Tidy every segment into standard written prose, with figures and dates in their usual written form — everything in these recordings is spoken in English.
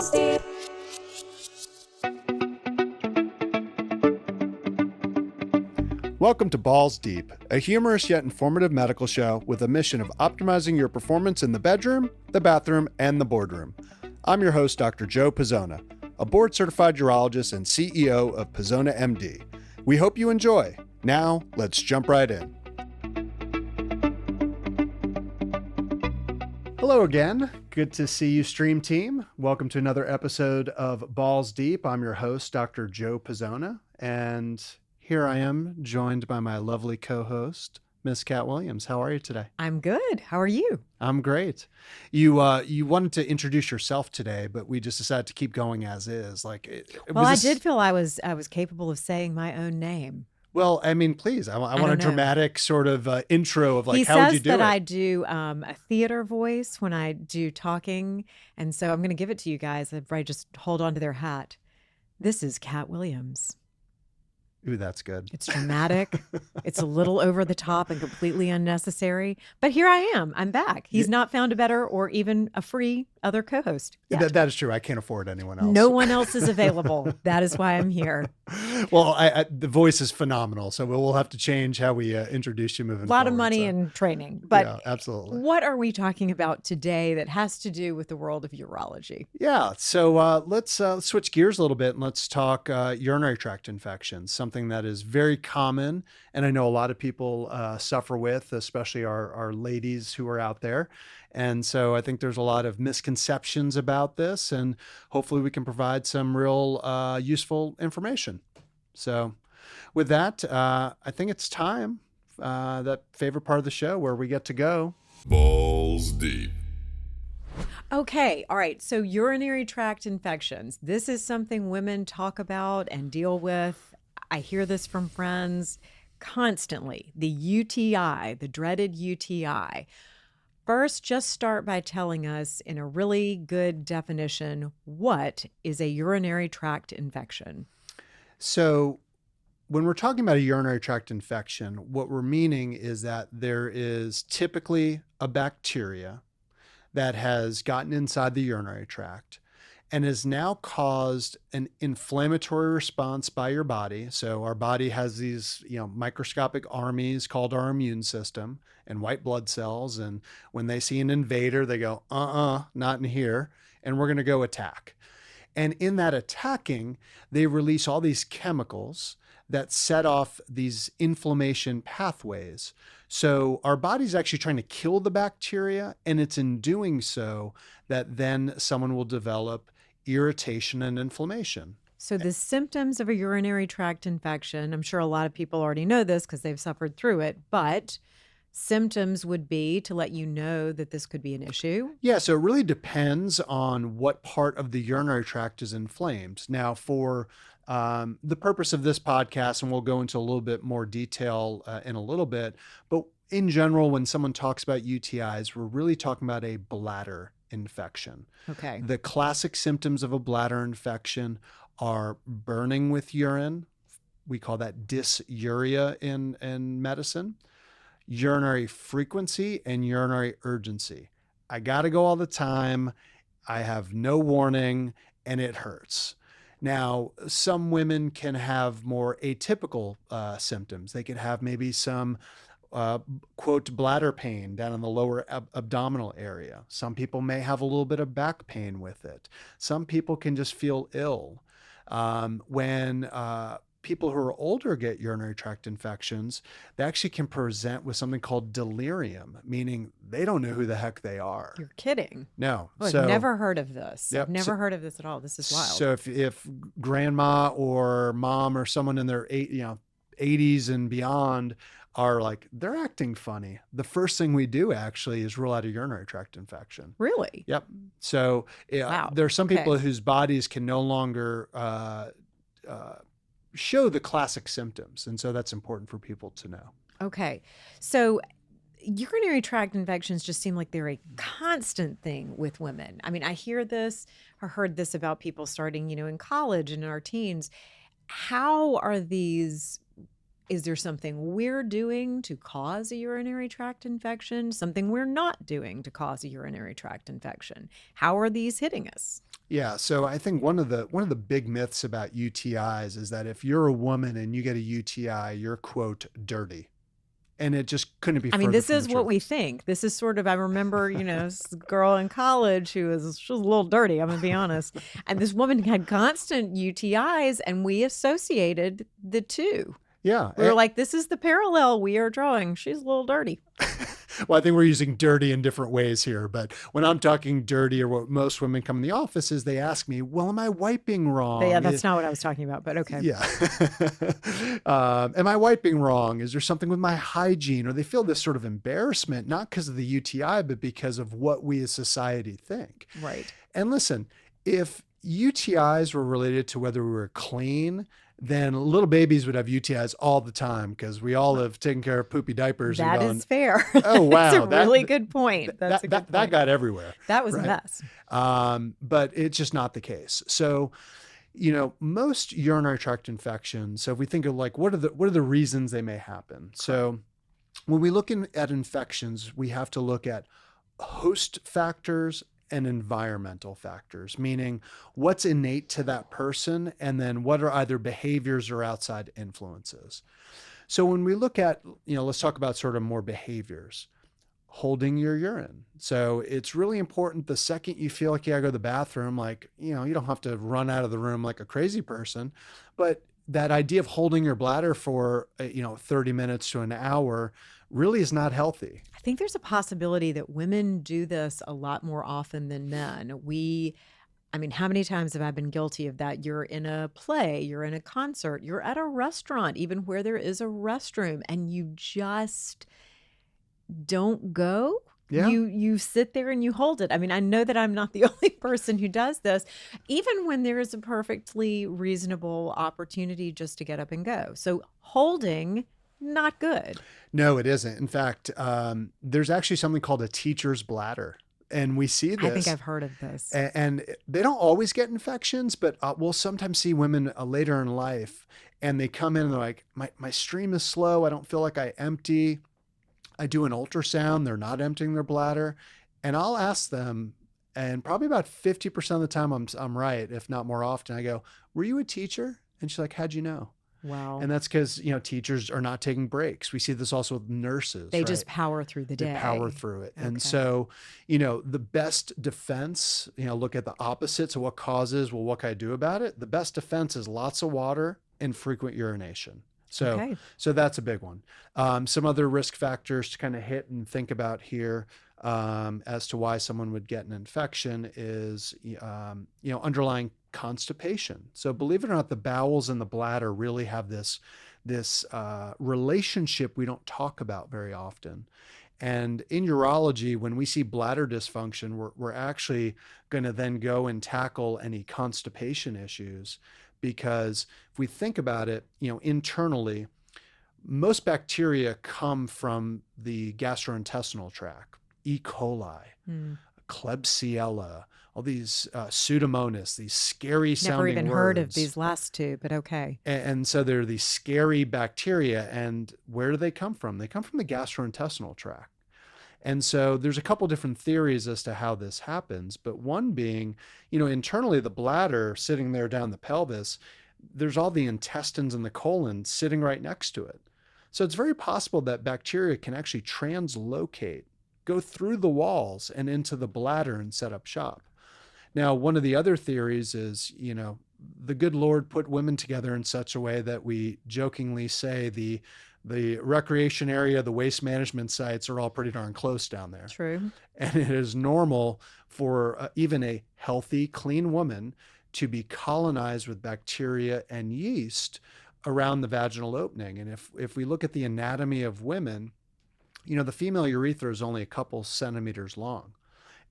Balls Deep. Welcome to Balls Deep, a humorous yet informative medical show with a mission of optimizing your performance in the bedroom, the bathroom, and the boardroom. I'm your host, Dr. Joe Pazona, a board-certified urologist and CEO of Pazona MD. We hope you enjoy. Now, let's jump right in. Hello again. Good to see you, Stream Team. Welcome to another episode of Balls Deep. I'm your host, Dr. Joe Pazona, and here I am, joined by my lovely co-host, Miss Kat Williams. How are you today? I'm good. How are you? I'm great. You wanted to introduce yourself today, but we just decided to keep going as is. I did feel I was capable of saying my own name. Well, I mean, please. I want a dramatic sort of intro of how would you do it? He says that I do a theater voice when I do talking, and so I'm going to give it to you guys. If I just hold on to their hat. This is Kat Williams. Ooh, that's good. It's dramatic. It's a little over the top and completely unnecessary. But here I am. I'm back. He's not found a better or even a free other co-host. That is true. I can't afford anyone else. No one else is available. That is why I'm here. Well, the voice is phenomenal. So we'll have to change how we introduce you moving forward. A lot of money and training. But yeah, absolutely. What are we talking about today that has to do with the world of urology? Yeah. So let's switch gears a little bit and let's talk urinary tract infections, something that is very common. And I know a lot of people suffer with, especially our ladies who are out there. And so I think there's a lot of misconceptions about this, and hopefully we can provide some real useful information. So with that, I think it's time, that favorite part of the show where we get to go Balls Deep. Okay. All right. So urinary tract infections. This is something women talk about and deal with. I hear this from friends constantly. The UTI, the dreaded UTI. First, just start by telling us in a really good definition, what is a urinary tract infection? So when we're talking about a urinary tract infection, what we're meaning is that there is typically a bacteria that has gotten inside the urinary tract and has now caused an inflammatory response by your body. So our body has these, microscopic armies called our immune system and white blood cells. And when they see an invader, they go, not in here. And we're going to go attack. And in that attacking, they release all these chemicals that set off these inflammation pathways. So our body's actually trying to kill the bacteria, and it's in doing so that then someone will develop irritation and inflammation. So the symptoms of a urinary tract infection, I'm sure a lot of people already know this because they've suffered through it, but symptoms would be to let you know that this could be an issue. Yeah, so it really depends on what part of the urinary tract is inflamed. Now, for the purpose of this podcast, and we'll go into a little bit more detail in a little bit, but in general, when someone talks about UTIs, we're really talking about a bladder infection. Okay. The classic symptoms of a bladder infection are burning with urine. We call that dysuria in medicine. Urinary frequency and urinary urgency. I got to go all the time. I have no warning and it hurts. Now, some women can have more atypical symptoms. They could have maybe some quote bladder pain down in the lower abdominal area. Some people may have a little bit of back pain with it. Some people can just feel ill. When people who are older get urinary tract infections, they actually can present with something called delirium, meaning they don't know who the heck they are. You're kidding. No. Oh, I've never heard of this. Yep. I've never heard of this at all. This is wild. So if grandma or mom or someone in their 80s and beyond are like, they're acting funny, the first thing we do actually is rule out a urinary tract infection. Really? Yep. So wow. There are some people whose bodies can no longer show the classic symptoms. And so that's important for people to know. Okay. So urinary tract infections just seem like they're a constant thing with women. I mean, I hear this or heard this about people starting, in college and in our teens. How are these? Is there something we're doing to cause a urinary tract infection? Something we're not doing to cause a urinary tract infection? How are these hitting us? Yeah, so I think one of the big myths about UTIs is that if you're a woman and you get a UTI, you're quote dirty. And it just couldn't be I mean, further this from the is what we truth. think. This is sort of, I remember, this girl in college she was a little dirty, I'm going to be honest. And this woman had constant UTIs, and we associated the two. Yeah. We were like, this is the parallel we are drawing. She's a little dirty. Well, I think we're using dirty in different ways here, but when I'm talking dirty, or what most women come in the office is they ask me, well, am I wiping wrong? Yeah, that's not what I was talking about, but okay. Yeah. Am I wiping wrong? Is there something with my hygiene? Or they feel this sort of embarrassment, not because of the UTI, but because of what we as society think. Right. And listen, if UTIs were related to whether we were clean, then little babies would have UTIs all the time because we all have taken care of poopy diapers and That gone, is fair. oh, wow. That's a really good point. That's a good that point. got everywhere. That was a right? mess. But it's just not the case. So, most urinary tract infections. So if we think of like, what are the reasons they may happen? So when we look at infections, we have to look at host factors and environmental factors, meaning what's innate to that person, and then what are either behaviors or outside influences. So when we look at, let's talk about sort of more behaviors. Holding your urine. So it's really important the second you feel like you gotta go to the bathroom, like, you don't have to run out of the room like a crazy person, but that idea of holding your bladder for, 30 minutes to an hour really is not healthy. I think there's a possibility that women do this a lot more often than men. I mean, how many times have I been guilty of that? You're in a play, you're in a concert, you're at a restaurant, even where there is a restroom, and you just don't go. Yeah. You sit there and you hold it. I mean, I know that I'm not the only person who does this, even when there is a perfectly reasonable opportunity just to get up and go. So holding, not good. No, it isn't. In fact, there's actually something called a teacher's bladder. And we see this. I think I've heard of this. And they don't always get infections, but we'll sometimes see women later in life, and they come in and they're like, my stream is slow. I don't feel like I empty. I do an ultrasound. They're not emptying their bladder. And I'll ask them, and probably about 50% of the time I'm right, if not more often. I go, were you a teacher? And she's like, how'd you know? Wow. And that's because, teachers are not taking breaks. We see this also with nurses. They right? just power through the day. They power through it. Okay. And so, the best defense, look at the opposites of what causes, well, what can I do about it? The best defense is lots of water and frequent urination. So, so that's a big one. Some other risk factors to kind of hit and think about here as to why someone would get an infection is, underlying constipation. So believe it or not, the bowels and the bladder really have this relationship we don't talk about very often. And in urology, when we see bladder dysfunction, we're actually going to then go and tackle any constipation issues. Because if we think about it, internally, most bacteria come from the gastrointestinal tract, E. coli, Klebsiella, all these Pseudomonas, these scary sounding Never even words. heard of these last two, but okay. And so they're these scary bacteria. And where do they come from? They come from the gastrointestinal tract. And so there's a couple different theories as to how this happens, but one being, internally the bladder sitting there down the pelvis, there's all the intestines and the colon sitting right next to it. So it's very possible that bacteria can actually translocate, go through the walls and into the bladder and set up shop. Now, one of the other theories is, the good Lord put women together in such a way that we jokingly say the recreation area, the waste management sites are all pretty darn close down there. True. And it is normal for even a healthy, clean woman to be colonized with bacteria and yeast around the vaginal opening. And if we look at the anatomy of women, the female urethra is only a couple centimeters long.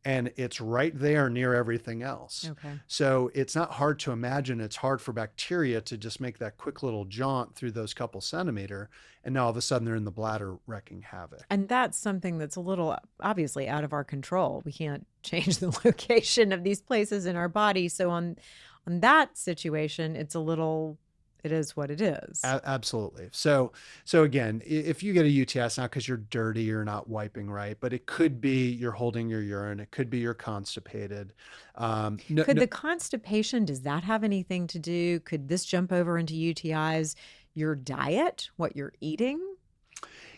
And it's right there near everything else. Okay. So it's not hard to imagine. It's hard for bacteria to just make that quick little jaunt through those couple centimeter. And now all of a sudden they're in the bladder wreaking havoc. And that's something that's a little obviously out of our control. We can't change the location of these places in our body. So on that situation, it's a little It is what it is. Absolutely. So again, if you get a UTI, it's not because you're dirty, you're not wiping right, but it could be you're holding your urine. It could be you're constipated. Could the constipation, does that have anything to do? Could this jump over into UTIs? Your diet, what you're eating?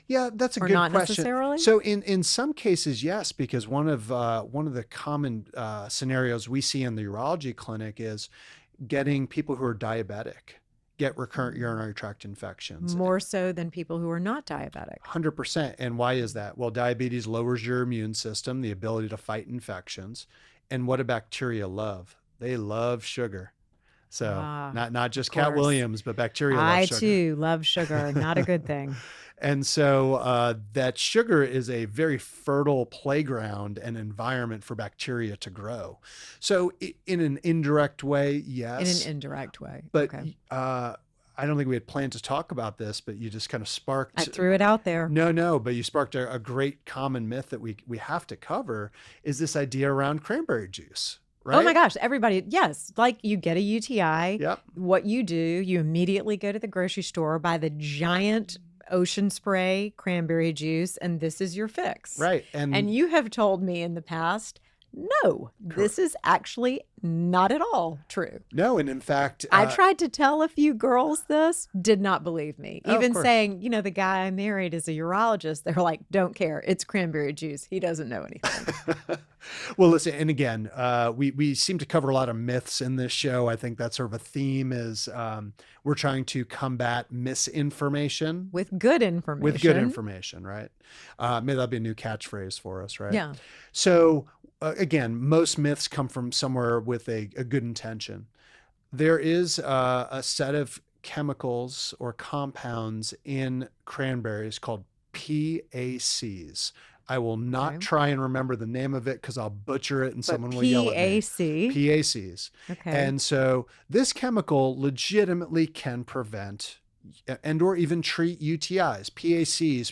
Yeah, that's a Or good not question. necessarily? So in some cases, yes, because one of the common scenarios we see in the urology clinic is getting people who are diabetic get recurrent urinary tract infections. More so than people who are not diabetic. 100%. And why is that? Well, diabetes lowers your immune system, the ability to fight infections. And what do bacteria love? They love sugar. So not just Cat course. Williams, but bacteria love I sugar. too love sugar. Not a good thing. And so that sugar is a very fertile playground and environment for bacteria to grow. So in an indirect way, yes. In an indirect way. But Okay. I don't think we had planned to talk about this, but you just kind of sparked. I threw it out there. No, but you sparked a great common myth that we have to cover is this idea around cranberry juice. Right? Oh my gosh, everybody. Yes. Like you get a UTI. Yep. What you do, you immediately go to the grocery store, buy the giant ocean spray cranberry juice, and this is your fix. Right. And you have told me in the past, no, this is actually not at all true. No, and in fact, I tried to tell a few girls this, did not believe me. Oh, of Even course. saying, the guy I married is a urologist. They're like, don't care. It's cranberry juice. He doesn't know anything. Well, listen, and again, we seem to cover a lot of myths in this show. I think that's sort of a theme is we're trying to combat misinformation With good information. with good information, right? Maybe that'll be a new catchphrase for us, right? Yeah. So again, most myths come from somewhere with a good intention. There is a set of chemicals or compounds in cranberries called PACs. I will not try and remember the name of it because I'll butcher it and someone will yell at me. PAC. PACs. Okay. And so this chemical legitimately can prevent and or even treat UTIs. PACs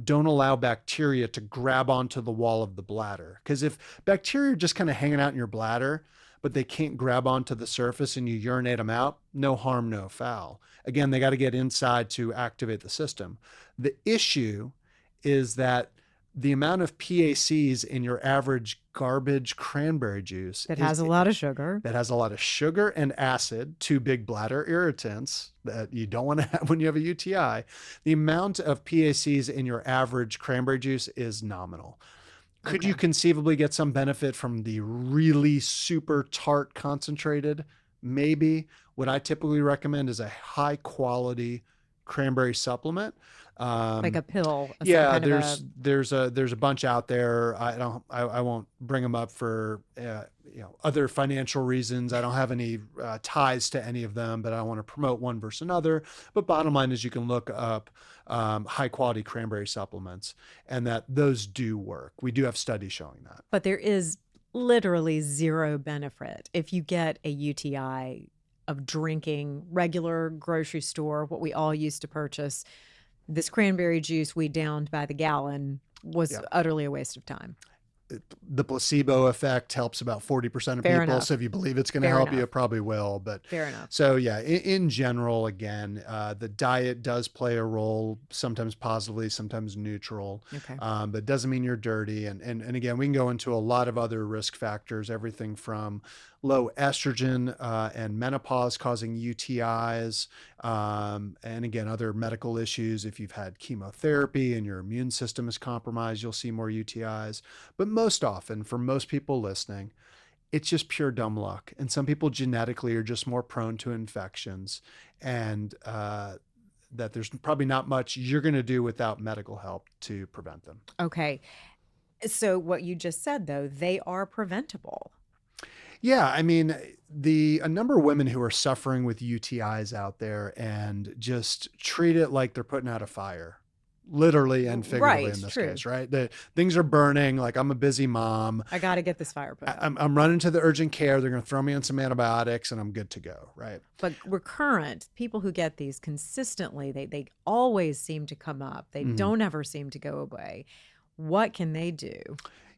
don't allow bacteria to grab onto the wall of the bladder. Because if bacteria are just kind of hanging out in your bladder, but they can't grab onto the surface and you urinate them out, no harm, no foul. Again, they got to get inside to activate the system. The issue is that the amount of PACs in your average garbage cranberry juice That has a lot of sugar. that has a lot of sugar and acid, two big bladder irritants that you don't want to have when you have a UTI. The amount of PACs in your average cranberry juice is nominal. Could you conceivably get some benefit from the really super tart concentrated? Maybe. What I typically recommend is a high quality cranberry supplement. Like a pill. Yeah, there's a bunch out there. I won't bring them up for other financial reasons. I don't have any ties to any of them, but I don't want to promote one versus another. But bottom line is you can look up high quality cranberry supplements, and that those do work. We do have studies showing that. But there is literally zero benefit if you get a UTI of drinking regular grocery store, what we all used to purchase. This cranberry juice we downed by the gallon was utterly a waste of time. The placebo effect helps about 40% of Fair people. enough. So if you believe it's going to Fair help you, enough. it probably will. But Fair enough. so yeah, in general, again, the diet does play a role, sometimes positively, sometimes neutral. Okay. But it doesn't mean you're dirty. And again, we can go into a lot of other risk factors, everything from low estrogen and menopause causing UTIs. And again, other medical issues. If you've had chemotherapy and your immune system is compromised, you'll see more UTIs. But most often, for most people listening, it's just pure dumb luck. And some people genetically are just more prone to infections, and that there's probably not much you're going to do without medical help to prevent them. Okay. So what you just said, though, they are preventable. Yeah, I mean, a number of women who are suffering with UTIs out there and just treat it like they're putting out a fire, literally and figuratively Right, in this true. case, right? The things are burning. Like, I'm a busy mom. I got to get this fire put out. I'm running to the urgent care. They're going to throw me on some antibiotics and I'm good to go, right? But recurrent, people who get these consistently, they always seem to come up. They don't ever seem to go away. What can they do?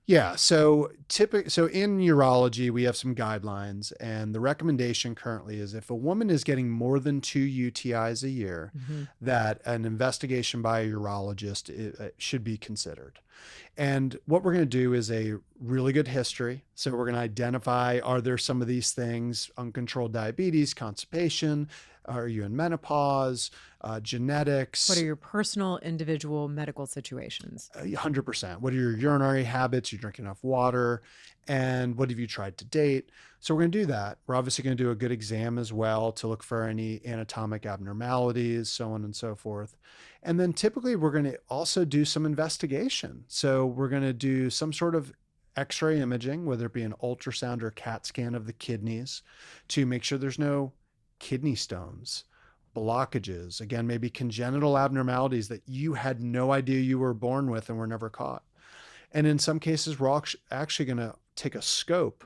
Yeah. So in urology, we have some guidelines, and the recommendation currently is if a woman is getting more than 2 UTIs a year, Hmm. that an investigation by a urologist should be considered. And what we're going to do is a really good history. So we're going to identify, are there some of these things: uncontrolled diabetes, constipation, are you in menopause, What genetics, are your personal individual medical situations? 100%. What are your urinary habits? You drink enough water? And what have you tried to date? So we're going to do that. We're obviously going to do a good exam as well to look for any anatomic abnormalities, so on and so forth. And then typically we're going to also do some investigation. So we're going to do some sort of X-ray imaging, whether it be an ultrasound or CAT scan of the kidneys, to make sure there's no kidney stones, blockages, again, maybe congenital abnormalities that you had no idea you were born with and were never caught. And in some cases, we're actually going to take a scope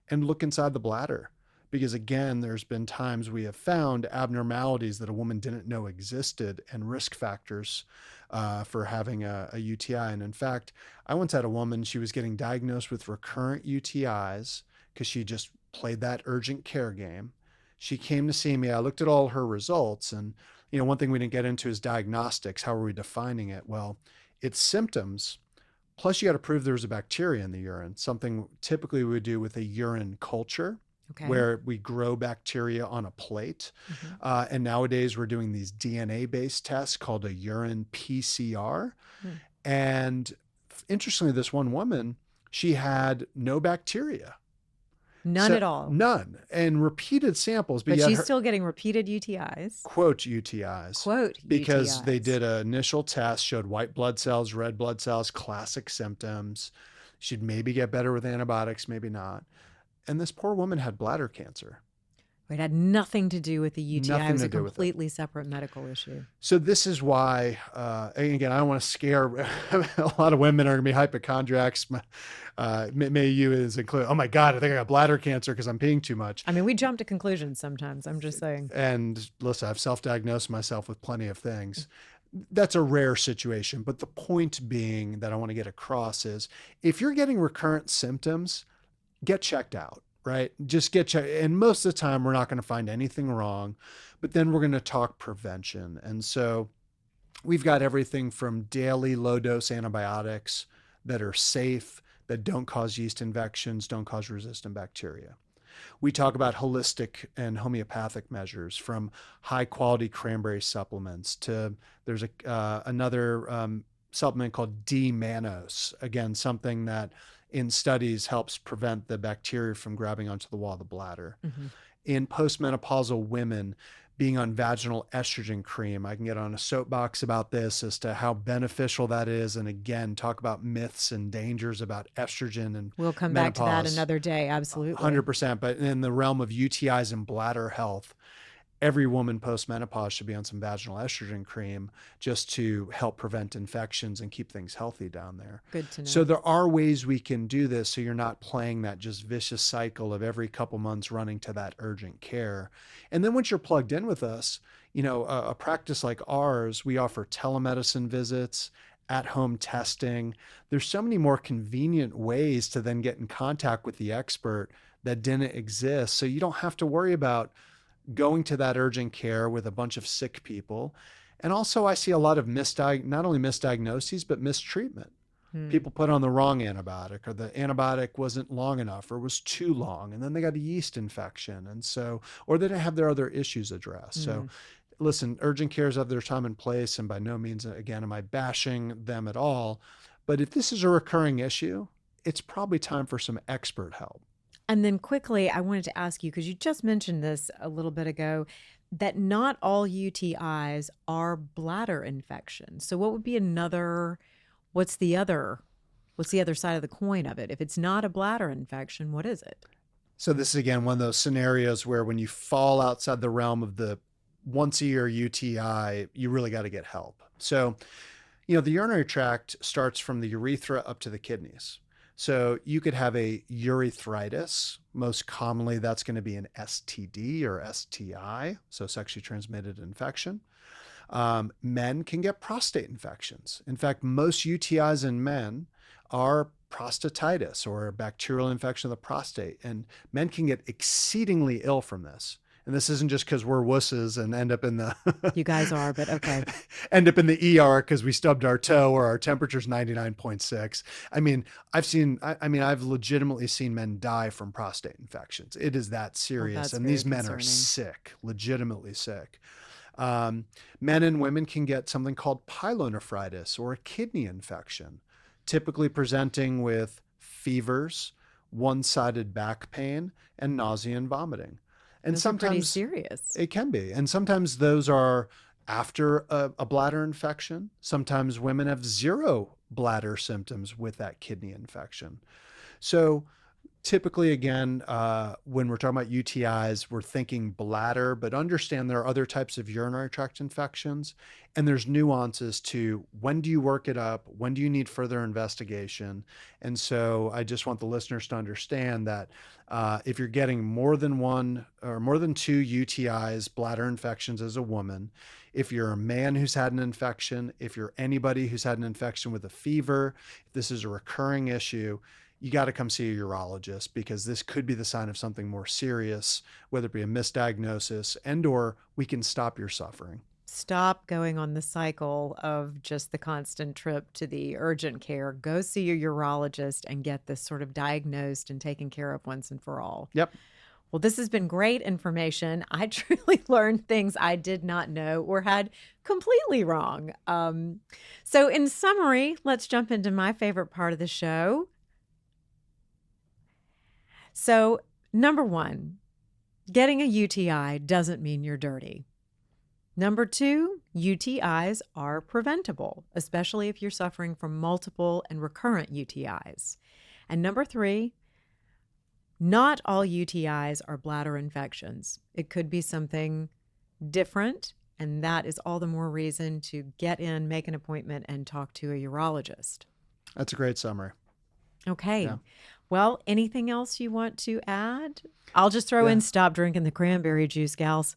and look inside the bladder. Because again, there's been times we have found abnormalities that a woman didn't know existed and risk factors for having a UTI. And in fact, I once had a woman, she was getting diagnosed with recurrent UTIs because she just played that urgent care game. She came to see me. I looked at all her results, and one thing we didn't get into is diagnostics. How are we defining it? Well, it's symptoms. Plus, you got to prove there's a bacteria in the urine, something typically we would do with a urine culture, Okay. where we grow bacteria on a plate. And nowadays, we're doing these DNA-based tests called a urine PCR. Hmm. And interestingly, this one woman, she had no bacteria. None at all. None. And repeated samples. But yet she's still getting repeated UTIs. quote UTIs. Quote Because UTIs. they did an initial test, showed white blood cells, red blood cells, classic symptoms. She'd maybe get better with antibiotics, maybe not. And this poor woman had bladder cancer. It had nothing to do with the UTI. Nothing It was to a do with it. completely separate medical issue. So this is why, and again, I don't want to scare a lot of women are going to be hypochondriacs. May you is included. Oh my God, I think I got bladder cancer because I'm peeing too much. I mean, we jump to conclusions sometimes. I'm just saying. And listen, I've self-diagnosed myself with plenty of things. That's a rare situation. But the point being that I want to get across is if you're getting recurrent symptoms, get checked out, right? Just get checked. And most of the time, we're not going to find anything wrong, but then we're going to talk prevention. And so we've got everything from daily low dose antibiotics that are safe, that don't cause yeast infections, don't cause resistant bacteria. We talk about holistic and homeopathic measures, from high quality cranberry supplements to there's another supplement called D-mannose. Again, something that in studies helps prevent the bacteria from grabbing onto the wall of the bladder. Mm-hmm. In postmenopausal women, being on vaginal estrogen cream. I can get on a soapbox about this as to how beneficial that is. And again, talk about myths and dangers about estrogen and We'll come menopause. back to that another day. Absolutely. 100%. But in the realm of UTIs and bladder health, every woman post-menopause should be on some vaginal estrogen cream just to help prevent infections and keep things healthy down there. Good to know. So there are ways we can do this so you're not playing that just vicious cycle of every couple months running to that urgent care. And then once you're plugged in with us, a practice like ours, we offer telemedicine visits, at-home testing. There's so many more convenient ways to then get in contact with the expert that didn't exist. So you don't have to worry about going to that urgent care with a bunch of sick people. And also I see a lot of not only misdiagnoses, but mistreatment. People put on the wrong antibiotic, or the antibiotic wasn't long enough or was too long. And then they got a yeast infection. And so, or they didn't have their other issues addressed. So listen, urgent cares have their time and place. And by no means, again, am I bashing them at all. But if this is a recurring issue, it's probably time for some expert help. And then quickly, I wanted to ask you, because you just mentioned this a little bit ago, that not all UTIs are bladder infections. So what would be what's the other side of the coin of it? If it's not a bladder infection, what is it? So this is, again, one of those scenarios where when you fall outside the realm of the once a year UTI, you really got to get help. So, the urinary tract starts from the urethra up to the kidneys. So you could have a urethritis. Most commonly, that's going to be an STD or STI, so sexually transmitted infection. Men can get prostate infections. In fact, most UTIs in men are prostatitis or a bacterial infection of the prostate. And men can get exceedingly ill from this. And this isn't just because we're wusses and end up in the You guys are, but okay. end up in the ER because we stubbed our toe or our temperature's 99.6. I mean, I've legitimately seen men die from prostate infections. It is that serious. that's And very these men are concerning. sick, legitimately sick. Men and women can get something called pyelonephritis or a kidney infection, typically presenting with fevers, one-sided back pain, and nausea and vomiting. And Those are pretty sometimes serious. it can be. And sometimes those are after a bladder infection. Sometimes women have zero bladder symptoms with that kidney infection. So typically, again, when we're talking about UTIs, we're thinking bladder, but understand there are other types of urinary tract infections. And there's nuances to when do you work it up? When do you need further investigation? And so I just want the listeners to understand that if you're getting more than one or more than two UTIs, bladder infections as a woman, if you're a man who's had an infection, if you're anybody who's had an infection with a fever, if this is a recurring issue, you got to come see a urologist because this could be the sign of something more serious, whether it be a misdiagnosis or we can stop your suffering. Stop going on the cycle of just the constant trip to the urgent care. Go see your urologist and get this sort of diagnosed and taken care of once and for all. Yep. Well, this has been great information. I truly learned things I did not know or had completely wrong. So in summary, let's jump into my favorite part of the show. So, number one, getting a UTI doesn't mean you're dirty. Number two, UTIs are preventable, especially if you're suffering from multiple and recurrent UTIs. And number three, not all UTIs are bladder infections. It could be something different, and that is all the more reason to get in, make an appointment, and talk to a urologist. That's a great summary. Okay. Yeah. Well, anything else you want to add? I'll just throw in stop drinking the cranberry juice, gals.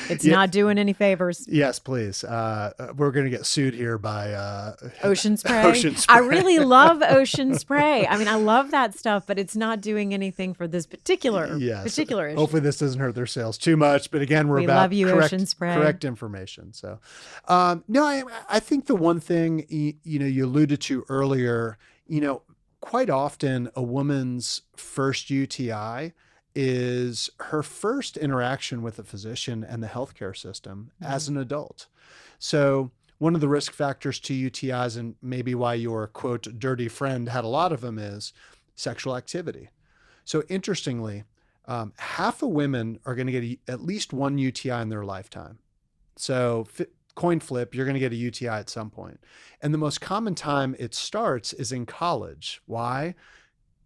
It's not doing any favors. Yes, please. We're going to get sued here by Ocean spray. Ocean spray. I really love ocean spray. I mean, I love that stuff, but it's not doing anything for this particular issue. Hopefully this doesn't hurt their sales too much. But again, we about love you, Ocean Spray. Correct information. So, no, I think the one thing, you alluded to earlier, quite often a woman's first UTI is her first interaction with a physician and the healthcare system as an adult. So one of the risk factors to UTIs, and maybe why your quote dirty friend had a lot of them, is sexual activity. So interestingly, half of women are going to get at least one UTI in their lifetime. So coin flip, you're going to get a UTI at some point. And the most common time it starts is in college. Why?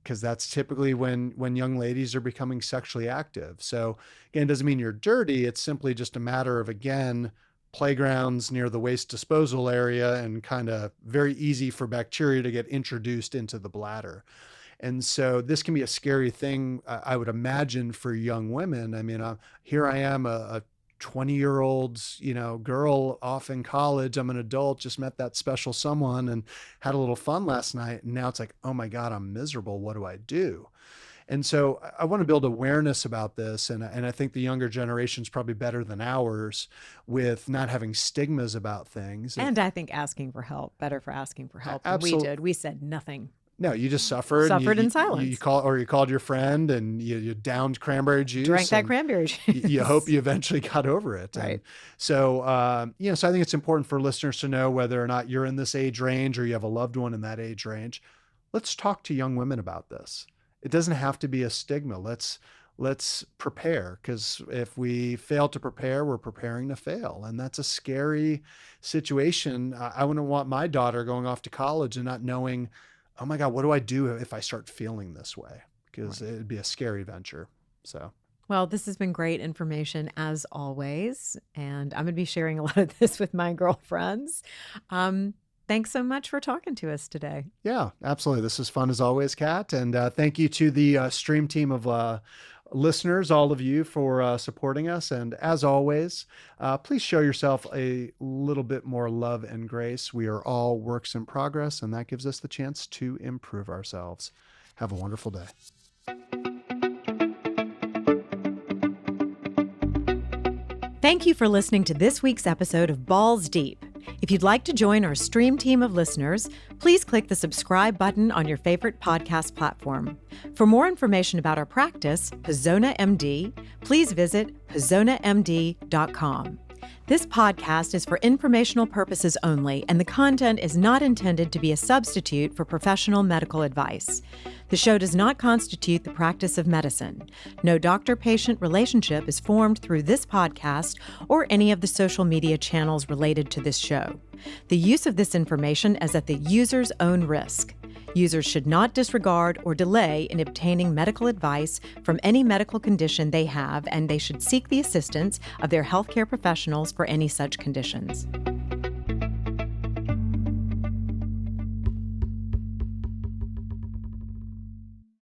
Because that's typically when young ladies are becoming sexually active. So again, it doesn't mean you're dirty. It's simply just a matter of, again, playgrounds near the waste disposal area and kind of very easy for bacteria to get introduced into the bladder. And so this can be a scary thing, I would imagine, for young women. I mean, here I am, a 20-year-old, girl off in college. I'm an adult, just met that special someone and had a little fun last night. And now it's like, oh my God, I'm miserable. What do I do? And so I want to build awareness about this. And I think the younger generation is probably better than ours with not having stigmas about things. And I think asking for help, better for asking for help than we did. We said nothing. No, you just suffered. Suffered in silence. You called your friend and you downed cranberry juice. Drank that cranberry juice. You hope you eventually got over it. Right. And so, so I think it's important for listeners to know whether or not you're in this age range or you have a loved one in that age range. Let's talk to young women about this. It doesn't have to be a stigma. Let's prepare, because if we fail to prepare, we're preparing to fail. And that's a scary situation. I wouldn't want my daughter going off to college and not knowing, oh my God, what do I do if I start feeling this way? Because it'd be a scary venture. So, well, this has been great information as always. And I'm going to be sharing a lot of this with my girlfriends. Thanks so much for talking to us today. Yeah, absolutely. This is fun as always, Kat. And thank you to the stream team of listeners, all of you, for supporting us. And as always, please show yourself a little bit more love and grace. We are all works in progress, and that gives us the chance to improve ourselves. Have a wonderful day. Thank you for listening to this week's episode of Balls Deep. If you'd like to join our stream team of listeners, please click the subscribe button on your favorite podcast platform. For more information about our practice, Pazona MD, please visit pazonamd.com. This podcast is for informational purposes only, and the content is not intended to be a substitute for professional medical advice. The show does not constitute the practice of medicine. No doctor-patient relationship is formed through this podcast or any of the social media channels related to this show. The use of this information is at the user's own risk. Users should not disregard or delay in obtaining medical advice from any medical condition they have, and they should seek the assistance of their healthcare professionals for any such conditions.